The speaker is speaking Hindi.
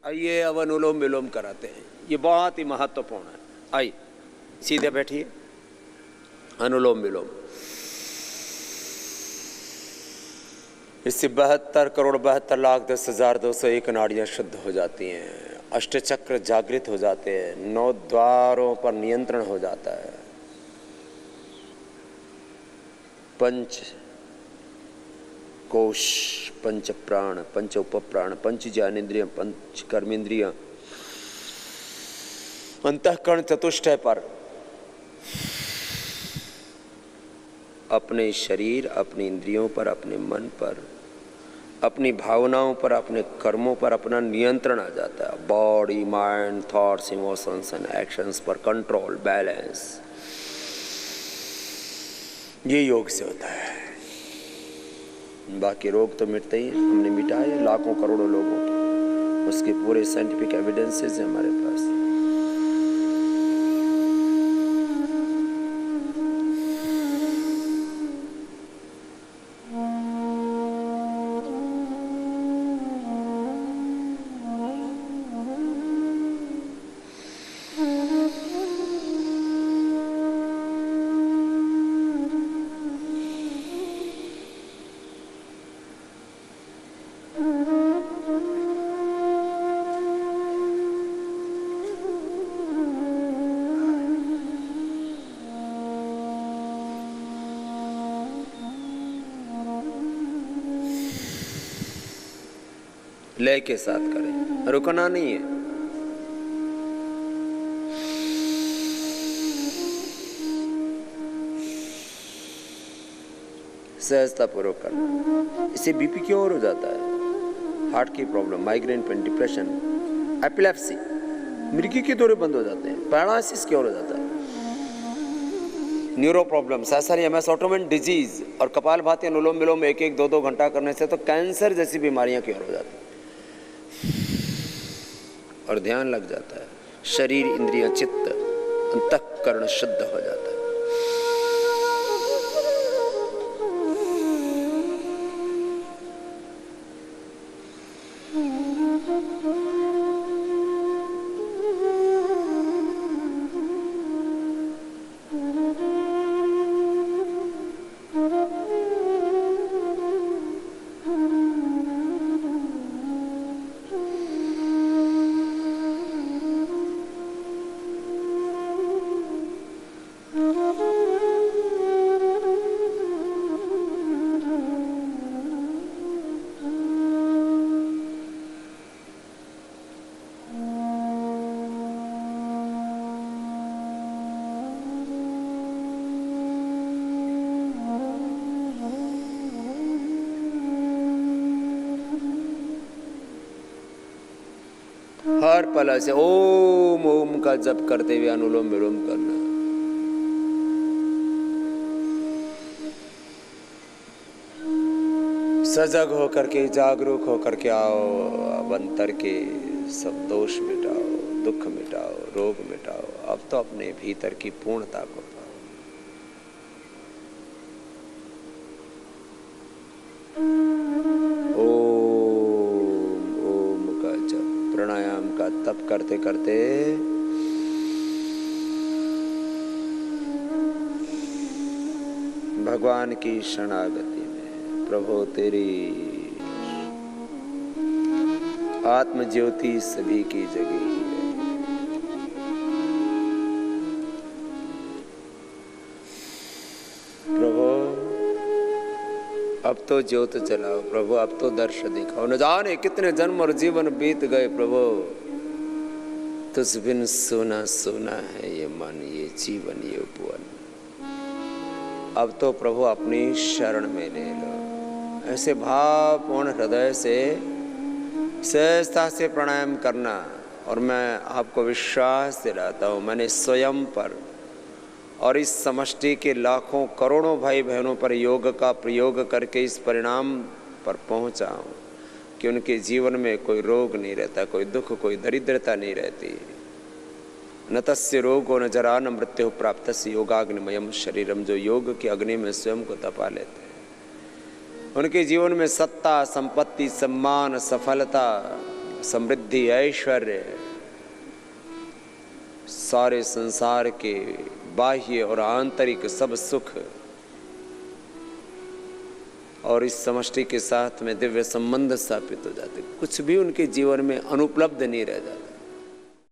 आइए अब अनुलोम विलोम कराते हैं, ये बहुत ही महत्वपूर्ण है। आइए सीधे बैठिए, अनुलोम विलोम। इससे 72,72,10,201 नाड़ियाँ शुद्ध हो जाती हैं, अष्टचक्र जागृत हो जाते हैं, 9 द्वारों पर नियंत्रण हो जाता है, पंच कोश, पंच प्राण, पंच उपप्राण, पंच ज्ञानेन्द्रिय, पंच कर्मेंद्रिय, अंतःकरण चतुष्टय पर अपने शरीर, अपनी इंद्रियों पर, अपने मन पर, अपनी भावनाओं पर, अपने कर्मों पर अपना नियंत्रण आ जाता है। Body, mind, thoughts, emotions and actions पर कंट्रोल, बैलेंस, ये योग से होता है। बाकी रोग तो मिटते ही, हमने मिटाए लाखों करोड़ों लोगों के, उसके पूरे साइंटिफिक एविडेंसेस हैं हमारे पास। लय के साथ करें, रुकना नहीं है। सहजता पूर्वक करना। इससे बीपी क्यों और हो जाता है, हार्ट की problem, migraine pain, depression, epilepsy, मृगी के दौरे बंद हो जाते हैं, पैरालिसिस क्यों हो जाता है, neuro problem, MS, autoimmune disease और कपालभाति, अनुलोम विलोम 1-1, 2-2 घंटा करने से तो कैंसर जैसी बीमारियां क्यों हो जाती हैं। और ध्यान लग जाता है, शरीर, इंद्रियां, चित्त, अंतःकरण शुद्ध हो जाता है। हर पल से ओम ओम का जप करते हुए अनुलोम विलोम करना। सजग होकर के, जागरूक होकर के आओ, अब अंतर के सब दोष मिटाओ, दुख मिटाओ, रोग मिटाओ। अब तो अपने भीतर की पूर्णता को पाओ। प्राणायाम का तप करते करते भगवान की शरणागति में, प्रभु तेरी आत्म ज्योति सभी की जगी है। प्रभु अब तो ज्योत जलाओ, प्रभु अब तो दर्श दिखाओ। न जाने कितने जन्म और जीवन बीत गए प्रभु, तुझ बिन सोना सोना है ये मन, ये जीवन, ये उपवन। अब तो प्रभु अपनी शरण में ले लो। ऐसे भावपूर्ण हृदय से सहजता से प्राणायाम करना। और मैं आपको विश्वास दिलाता हूँ, मैंने स्वयं पर और इस समष्टि के लाखों करोड़ों भाई बहनों पर योग का प्रयोग करके इस परिणाम पर पहुंचा हूं कि उनके जीवन में कोई रोग नहीं रहता, कोई दुख, कोई दरिद्रता नहीं रहती। न तस्य रोगो न जरा न मृत्यु प्राप्तस्य योगाग्निमयम शरीरम। जो योग की अग्नि में स्वयं को तपा लेते हैं, उनके जीवन में सत्ता, संपत्ति, सम्मान, सफलता, समृद्धि, ऐश्वर्य, सारे संसार के बाह्य और आंतरिक सब सुख और इस समष्टि के साथ में दिव्य संबंध स्थापित हो जाते, कुछ भी उनके जीवन में अनुपलब्ध नहीं रह जाता।